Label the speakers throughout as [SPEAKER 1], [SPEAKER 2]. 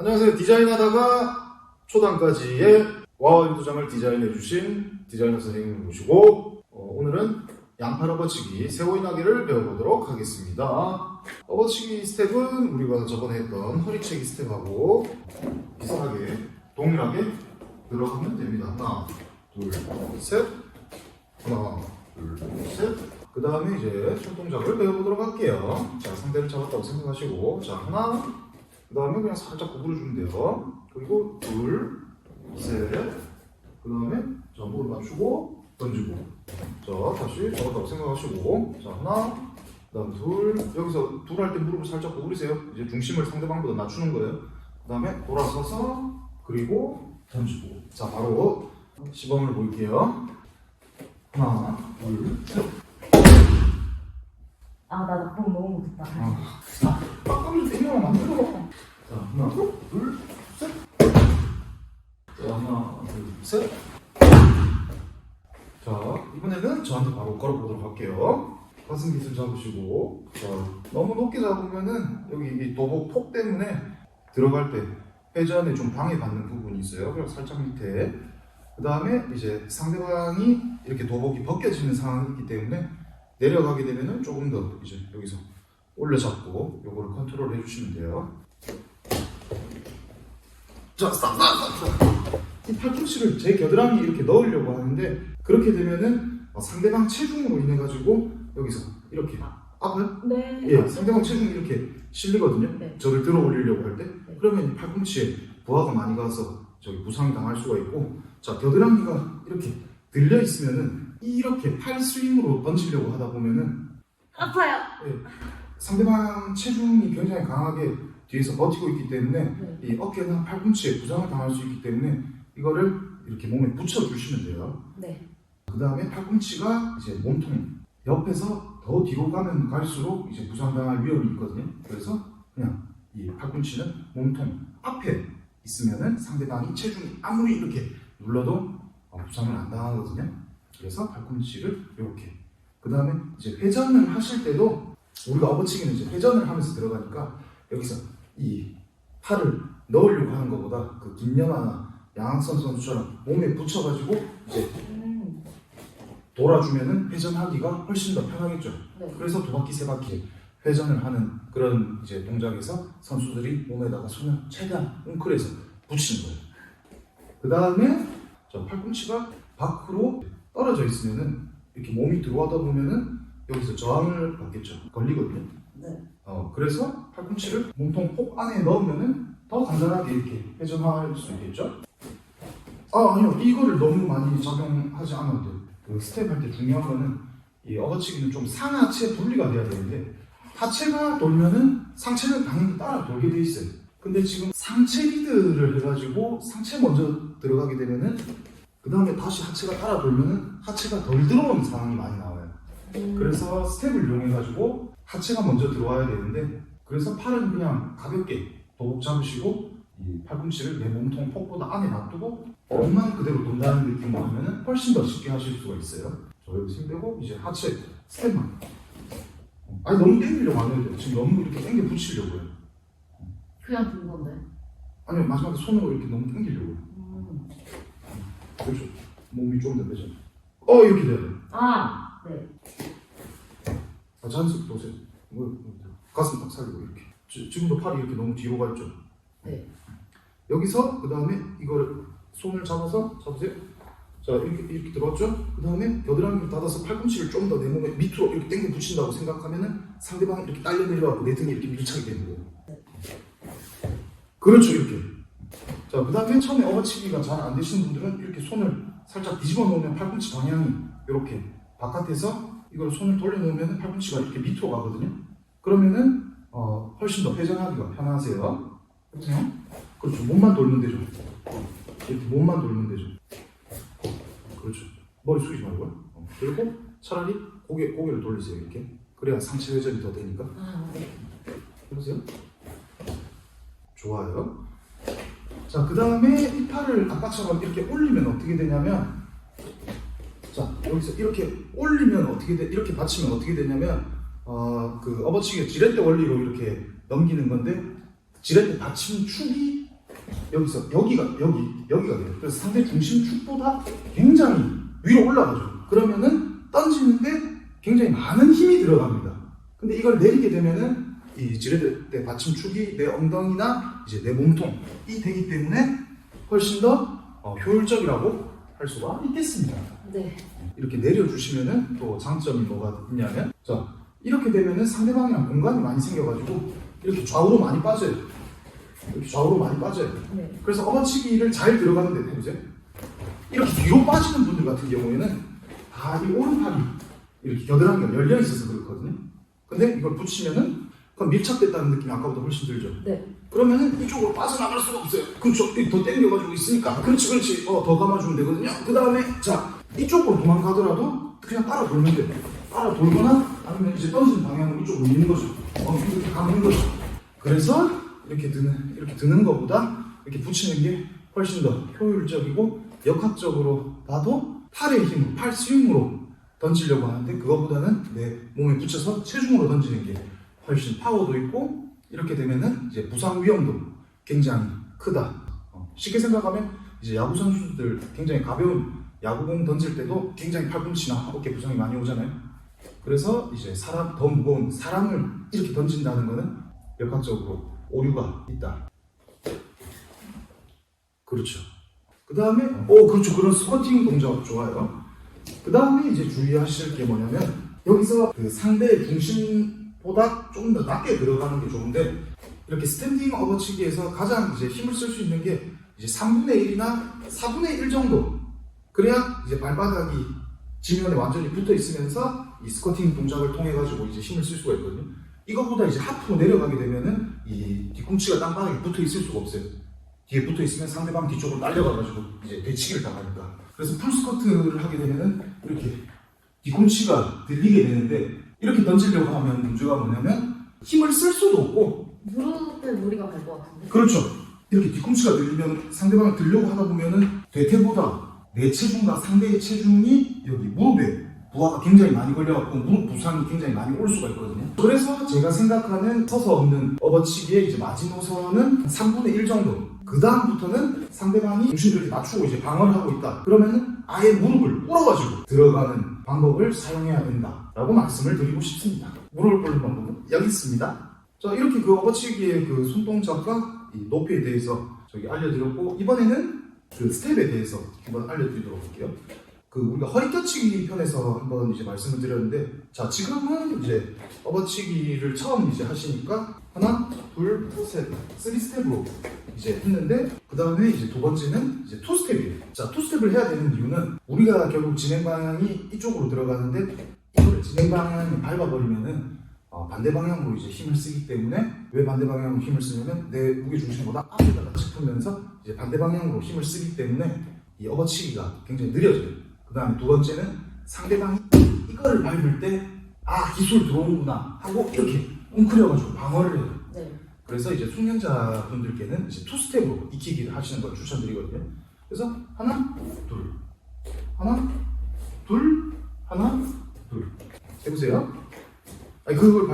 [SPEAKER 1] 안녕하세요. 디자인하다가 초단까지의 와와 유도장을 디자인해주신 디자이너 선생님을 모시고 오늘은 양팔 업어치기 세오인하기를 배워보도록 하겠습니다. 업어치기 스텝은 우리가 저번에 했던 허리채기 스텝하고 비슷하게 동일하게 들어가면 됩니다. 하나, 둘, 셋. 하나, 둘, 셋. 그 다음에 이제 손동작을 배워보도록 할게요. 자, 상대를 잡았다고 생각하시고, 자, 하나. 그 다음에 그냥 살짝 구부려주면 돼요. 그리고 둘, 셋. 그 다음에 자, 무릎 맞추고 던지고. 자, 다시 잡았다고 생각하시고, 자, 하나. 그 다음 둘. 여기서 둘 할 때 무릎을 살짝 구부리세요. 이제 중심을 상대방보다 낮추는 거예요. 그 다음에 돌아서서 그리고 던지고. 자, 바로 시범을 보일게요. 하나, 둘, 셋.
[SPEAKER 2] 아, 나 낙법 너무 못했다.
[SPEAKER 1] 빡빡이 대명을 만들어. 자, 하나, 둘, 셋. 자, 하나, 둘, 셋. 자, 이번에는 저한테 바로 걸어보도록 할게요. 가슴 깃을 잡으시고, 자, 너무 높게 잡으면은 여기 이 도복 폭 때문에 들어갈 때 회전에 좀 방해받는 부분이 있어요. 그래서 살짝 밑에. 그 다음에 이제 상대방이 이렇게 도복이 벗겨지는 상황이 있기 때문에 내려가게 되면은 조금 더 이제 여기서 올려 잡고 요거를 컨트롤 해주시면 돼요. 자, 스탑! 이 팔꿈치를 제 겨드랑이에 이렇게 넣으려고 하는데 그렇게 되면은 상대방 체중으로 인해 가지고 여기서 이렇게 아파요?
[SPEAKER 2] 네.
[SPEAKER 1] 예, 상대방 체중이 이렇게 실리거든요. 네. 저를 들어 올리려고 할 때. 네. 그러면 이 팔꿈치에 부하가 많이 가서 저기 부상이 당할 수가 있고, 자, 겨드랑이가 이렇게 들려 있으면은 이렇게 팔 스윙으로 던지려고 하다 보면은
[SPEAKER 2] 아파요.
[SPEAKER 1] 예, 상대방 체중이 굉장히 강하게 뒤에서 버티고 있기 때문에 이 어깨나 팔꿈치에 부상을 당할 수 있기 때문에 이거를 이렇게 몸에 붙여주시면 돼요.
[SPEAKER 2] 네.
[SPEAKER 1] 그 다음에 팔꿈치가 이제 몸통 옆에서 더 뒤로 가면 갈수록 이제 부상당할 위험이 있거든요. 그래서 그냥 이 팔꿈치는 몸통 앞에 있으면은 상대방이 체중이 아무리 이렇게 눌러도 부상을 안 당하거든요. 그래서 팔꿈치를 이렇게. 그 다음에 이제 회전을 하실 때도 우리가 업어치기는 이제 회전을 하면서 들어가니까 여기서 이 팔을 넣으려고 하는 것보다 그 김연아나 양학선 선수처럼 몸에 붙여가지고 이제 돌아주면은 회전하기가 훨씬 더 편하겠죠. 네. 그래서 두 바퀴 세 바퀴 회전을 하는 그런 이제 동작에서 선수들이 몸에다가 손을 최대한 웅크려서 붙이는 거예요. 그 다음에 팔꿈치가 밖으로 떨어져 있으면은 이렇게 몸이 들어가다 보면은 여기서 저항을 받겠죠. 걸리거든요.
[SPEAKER 2] 네.
[SPEAKER 1] 그래서 팔꿈치를 몸통 폭 안에 넣으면은 더 간단하게 이렇게 회전할 수 있겠죠. 아니요, 이거를 너무 많이 작용하지 않아도 돼요. 그 스텝 할 때 중요한 거는 이 업어치기는 좀 상하체 분리가 돼야 되는데 하체가 돌면은 상체는 당연히 따라 돌게 돼 있어요. 근데 지금 상체 리드를 해가지고 상체 먼저 들어가게 되면은 그 다음에 다시 하체가 따라 돌면은 하체가 덜 들어오는 상황이 많이 나와요. 그래서 스텝을 이용해가지고 하체가 먼저 들어와야 되는데 그래서 팔은 그냥 가볍게 도복 잡으시고 이 팔꿈치를 내 몸통 폭보다 안에 놔두고 몸만 그대로 돈다는 느낌으로 하면은 훨씬 더 쉽게 하실 수가 있어요. 저 여기서 힘 빼고 이제 하체 스텝만. 아니 너무 당기려고 안 해도 돼요. 지금 너무 이렇게 당겨 붙이려고요.
[SPEAKER 2] 그냥 든 건데.
[SPEAKER 1] 아니요, 마지막에 손으로 이렇게 너무 당기려고요. 그렇죠. 몸이 좀 더 빼죠. 이렇게 돼야 돼요.
[SPEAKER 2] 네.
[SPEAKER 1] 자연스럽게 오세요. 가슴 딱 살리고 이렇게. 지금도 팔이 이렇게 너무 뒤로 가 있죠.
[SPEAKER 2] 네.
[SPEAKER 1] 여기서 그 다음에 이걸 손을 잡아서 잡으세요. 자, 이렇게 들어왔죠? 그 다음에 겨드랑이를 닫아서 팔꿈치를 좀 더 내 몸에 밑으로 이렇게 당겨 붙인다고 생각하면은 상대방이 이렇게 딸려 내려가고 내 등에 이렇게 밀착이 되는 거예요. 그렇죠, 이렇게. 자, 그 다음에 처음에 업어치기가 잘 안 되시는 분들은 이렇게 손을 살짝 뒤집어 놓으면 팔꿈치 방향이 이렇게 바깥에서 이걸 손을 돌려놓으면 팔꿈치가 이렇게 밑으로 가거든요. 그러면은 훨씬 더 회전하기가 편하세요. 그렇죠? 그렇죠. 몸만 돌면 되죠. 이렇게 몸만 돌면 되죠. 그렇죠. 머리 숙이지 말고요. 그리고 차라리 고개를 돌리세요. 이렇게. 그래야 상체 회전이 더 되니까.
[SPEAKER 2] 네.
[SPEAKER 1] 해보세요. 좋아요. 자, 그 다음에 이 팔을 아까처럼 이렇게 올리면 어떻게 되냐면, 자, 여기서 이렇게 올리면 이렇게 받치면 어떻게 되냐면, 그 업어치기 지렛대 원리로 이렇게 넘기는 건데, 지렛대 받침 축이 여기서 여기가 돼요. 그래서 상대 중심축보다 굉장히 위로 올라가죠. 그러면은 던지는데 굉장히 많은 힘이 들어갑니다. 근데 이걸 내리게 되면은 이 지렛대 받침축이 내 엉덩이나 이제 내 몸통이 되기 때문에 훨씬 더 효율적이라고 할 수가 있겠습니다.
[SPEAKER 2] 네.
[SPEAKER 1] 이렇게 내려주시면은 또 장점이 뭐가 있냐면, 자, 이렇게 되면은 상대방이랑 공간이 많이 생겨가지고 이렇게 좌우로 많이 빠져요. 이렇게 좌우로 많이 빠져요.
[SPEAKER 2] 네.
[SPEAKER 1] 그래서 업어치기를 잘 들어가는데 해보세요. 이렇게 뒤로 빠지는 분들 같은 경우에는 다 이 오른팔이 이렇게 겨드랑이가 열려 있어서 그렇거든요. 근데 이걸 붙이면은 그건 밀착됐다는 느낌이 아까보다 훨씬 들죠.
[SPEAKER 2] 네.
[SPEAKER 1] 그러면은 이쪽으로 빠져나갈 수가 없어요. 그렇죠. 더 당겨가지고 있으니까. 그렇지. 더 감아주면 되거든요. 그 다음에 자, 이쪽으로 도망가더라도 그냥 따라 돌면 돼요. 따라 돌거나 아니면 이제 던지는 방향으로 이쪽으로 미는 거죠. 이렇게 감는 거죠. 그래서 이렇게 드는 것보다 이렇게 붙이는 게 훨씬 더 효율적이고, 역학적으로 봐도 팔의 힘으로, 팔 스윙으로 던지려고 하는데 그거보다는 내 몸에 붙여서 체중으로 던지는 게 훨씬 파워도 있고, 이렇게 되면은 이제 부상 위험도 굉장히 크다. 쉽게 생각하면 이제 야구 선수들 굉장히 가벼운 야구공 던질 때도 굉장히 팔꿈치나 어깨 부상이 많이 오잖아요. 그래서 이제 더 무거운 사람을 이렇게 던진다는 거는 역학적으로 오류가 있다. 그렇죠. 그 다음에 그렇죠. 그런 스쿼팅 동작 좋아요. 그 다음에 이제 주의하실 게 뭐냐면, 여기서 그 상대의 중심보다 조금 더 낮게 들어가는 게 좋은데, 이렇게 스탠딩 업어치기에서 가장 이제 힘을 쓸 수 있는 게 이제 3분의 1이나 4분의 1 정도. 그래야 이제 발바닥이 지면에 완전히 붙어 있으면서 이 스쿼팅 동작을 통해 가지고 이제 힘을 쓸 수가 있거든요. 이거보다 이제 하프로 내려가게 되면은 이 뒤꿈치가 땅바닥에 붙어 있을 수가 없어요. 뒤에 붙어 있으면 상대방 뒤쪽으로 날려가가지고 이제 되치기를 당하니까. 그래서 풀 스쿼트를 하게 되면은 이렇게 뒤꿈치가 들리게 되는데, 이렇게 던지려고 하면 문제가 뭐냐면 힘을 쓸 수도 없고.
[SPEAKER 2] 무릎에 무리가 갈 것 같은데.
[SPEAKER 1] 그렇죠. 이렇게 뒤꿈치가 들리면 상대방을 들려고 하다 보면은 대퇴보다 내 체중과 상대의 체중이 여기 무릎에 부하가 굉장히 많이 걸려갖고 무릎 부상이 굉장히 많이 올 수가 있거든요. 그래서 제가 생각하는 서서 없는 업어치기의 이제 마지노선은 3분의 1 정도. 그 다음부터는 상대방이 중심을 이렇게 낮추고 이제 방어를 하고 있다. 그러면은 아예 무릎을 꿇어가지고 들어가는 방법을 사용해야 된다라고 말씀을 드리고 싶습니다. 무릎을 꿇는 방법은 여기 있습니다. 자, 이렇게 그 업어치기의 그 손동작과 이 높이에 대해서 저기 알려드렸고, 이번에는 그 스텝에 대해서 한번 알려드리도록 할게요. 그 우리가 허리 껴치기 편에서 한번 이제 말씀을 드렸는데, 자, 지금은 이제 업어치기를 처음 이제 하시니까 하나, 둘, 셋, 3스텝으로 이제 했는데, 그 다음에 이제 두 번째는 이제 2스텝이에요. 자, 2스텝을 해야 되는 이유는 우리가 결국 진행 방향이 이쪽으로 들어가는데, 이거를 진행 방향을 밟아버리면은 반대 방향으로 이제 힘을 쓰기 때문에, 왜 반대 방향으로 힘을 쓰냐면 내 무게 중심보다 앞에다가 짚으면서 이제 반대 방향으로 힘을 쓰기 때문에 이 업어치기가 굉장히 느려져요. 그 다음에 두 번째는 상대방이 이거를 밟을 때 기술 들어오는구나 하고 이렇게 웅크려가지고 방어를 해요.
[SPEAKER 2] 네.
[SPEAKER 1] 그래서 이제 숙련자 분들께는 이제 2스텝으로 익히기를 하시는 걸 추천드리거든요. 그래서 하나, 둘, 하나, 둘, 하나, 둘 해보세요. 그걸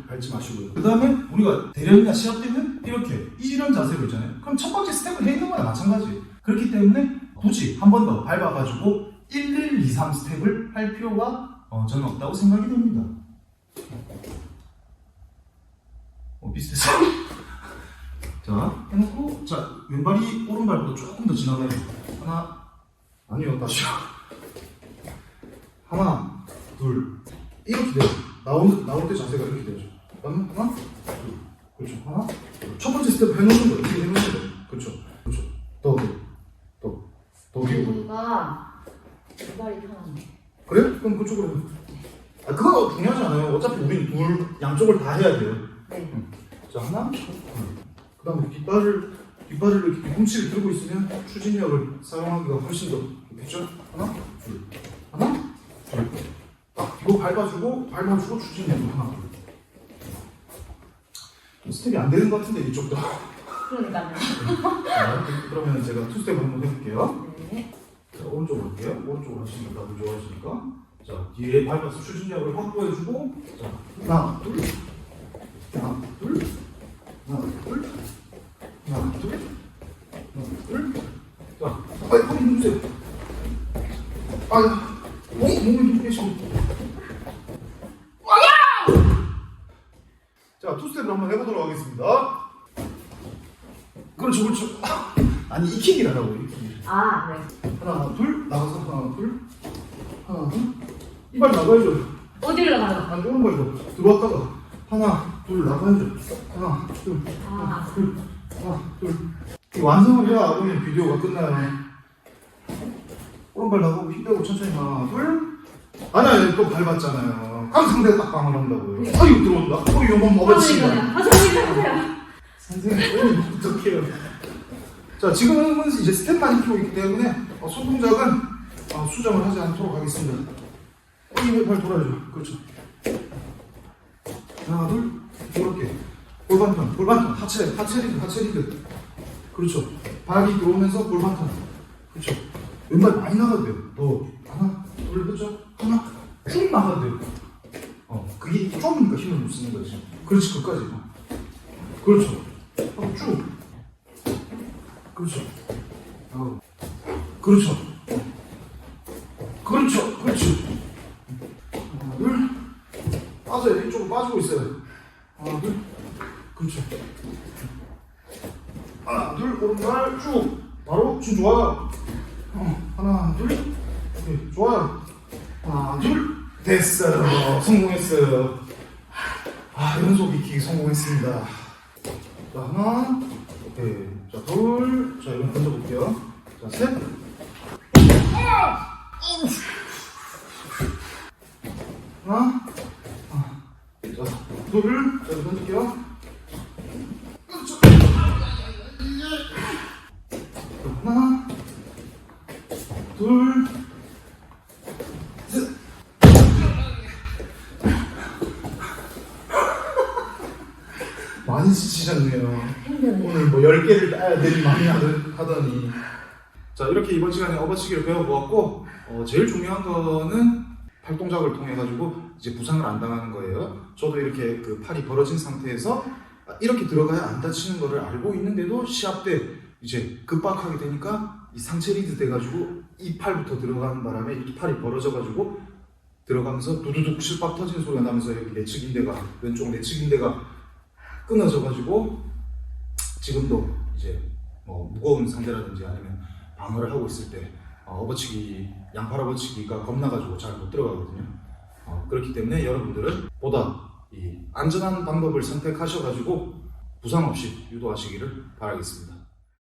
[SPEAKER 1] 밟지 마시고요. 그 다음에 우리가 대련이나 시합 때는 이렇게 이런 자세로 있잖아요. 그럼 첫 번째 스텝을 해 있는 거나 마찬가지예요. 그렇기 때문에 굳이 한 번 더 밟아가지고 1, 1, 2, 3 스텝을 할 필요가 저는 없다고 생각이 됩니다. 비슷했어. 자, 해놓고, 자, 왼발이 오른발보다 조금 더 지나가요. 아니요, 다시요. 하나, 둘, 이렇게 돼요. 나올 때 자세가 이렇게 되죠. 하나, 둘, 그렇죠. 하나, 둘. 첫 번째 스텝 해놓는 거예요. 이렇게 해놓는 거예요. 그렇죠. 더 뒤로.
[SPEAKER 2] 여기가 왼발이 편한데.
[SPEAKER 1] 그래? 그럼 그쪽으로 해. 그거 중요하지 않아요. 어차피 우린 양쪽을 다 해야 돼요.
[SPEAKER 2] 네.
[SPEAKER 1] 자, 하나, 둘. 그 다음에 뒷발을 이렇게 뒤꿈치를 들고 있으면 추진력을 사용하기가 훨씬 더 좋겠죠? 하나, 둘. 이거 밟아주고 추진력을 하나, 둘. 스텝이 안 되는 것 같은데, 이쪽도.
[SPEAKER 2] 그러니까요.
[SPEAKER 1] 자, 그러면 제가 2스텝을 한번 해볼게요.
[SPEAKER 2] 네.
[SPEAKER 1] 자, 오른쪽으로 할게요. 오른쪽으로 하시면 다들 좋아하시니까. 자, 뒤에 밟아서 추진력을 확보해주고, 자, 하나, 둘, 하나, 둘, 하나, 둘, 하나, 둘, 몸을 좀 빼시고. 자, 투스텝을 한번 해보도록 하겠습니다. 그렇죠. 아니, 익히기라고, 익히기.
[SPEAKER 2] 아, 네.
[SPEAKER 1] 하나, 둘, 나가서 하나, 둘. 이발 나가야죠.
[SPEAKER 2] 어디로 나가요?
[SPEAKER 1] 안 좋은 거죠. 들어왔다가 하나, 둘 나가야죠. 하나, 둘,
[SPEAKER 2] 아.
[SPEAKER 1] 둘, 하나, 둘. 이 완성을 해야 아버님 비디오가 끝나요. 오른발 나가고 힘 빼고 천천히 하나, 둘. 아니야, 또 밟았잖아요. 그럼 상대가 딱 방을 한다고요. 아유, 들어온다. 이거 뭐 먹었지.
[SPEAKER 2] 선생님 해보세요.
[SPEAKER 1] 선생님, 어떡해요. 자, 지금은 이제 스텝만 익히고 있기 때문에 손 동작은 수정을 하지 않도록 하겠습니다. 이발 돌아야죠. 그렇죠. 하나, 둘, 이렇게. 골반턴, 하체 리드. 그렇죠. 발이 들어오면서 골반턴. 그렇죠. 왼발 많이 나가도 돼요. 더. 하나, 둘, 그렇죠. 하나, 쭉 나가도 돼요. 그게 좀이니까 힘을 못 쓰는 거지. 그렇지, 끝까지. 그렇죠. 쭉. 그렇죠. 그렇죠. 하나, 둘. 빠져요. 이쪽으로 빠지고 있어요. 하나, 둘. 그렇죠. 하나, 둘. 오른발 쭉. 바로 쭉 좋아요. 하나, 둘. 네, 좋아요. 하나, 둘. 됐어요. 성공했어요. 연속 익히기 성공했습니다. 자, 하나. 오케이. 자, 둘. 자, 이건 던져볼게요. 자, 셋. 하나. 자, 둘. 자, 이거 던질게요. 그렇죠. 하나. 둘. 셋. 많이 지치셨네요. 오늘 뭐 10개를 따야 되니 많이 하더니. 자, 이렇게 이번 시간에 업어치기를 배워보았고, 제일 중요한 거는 팔 동작을 통해 가지고 이제 부상을 안 당하는 거예요. 저도 이렇게 그 팔이 벌어진 상태에서 이렇게 들어가야 안 다치는 거를 알고 있는데도 시합 때 이제 급박하게 되니까 이 상체 리드 돼가지고 이 팔부터 들어가는 바람에 이렇게 팔이 벌어져 가지고 들어가면서 두두둑 실밥 터지는 소리가 나면서 여기 내측인대가, 왼쪽 내측인대가 끊어져 가지고 지금도 이제 뭐 무거운 상대라든지 아니면 방어를 하고 있을 때 업어치기, 양팔 업어치기가 겁나가지고 잘 못 들어가거든요. 그렇기 때문에 여러분들은 보다 이 안전한 방법을 선택하셔가지고 부상 없이 유도하시기를 바라겠습니다.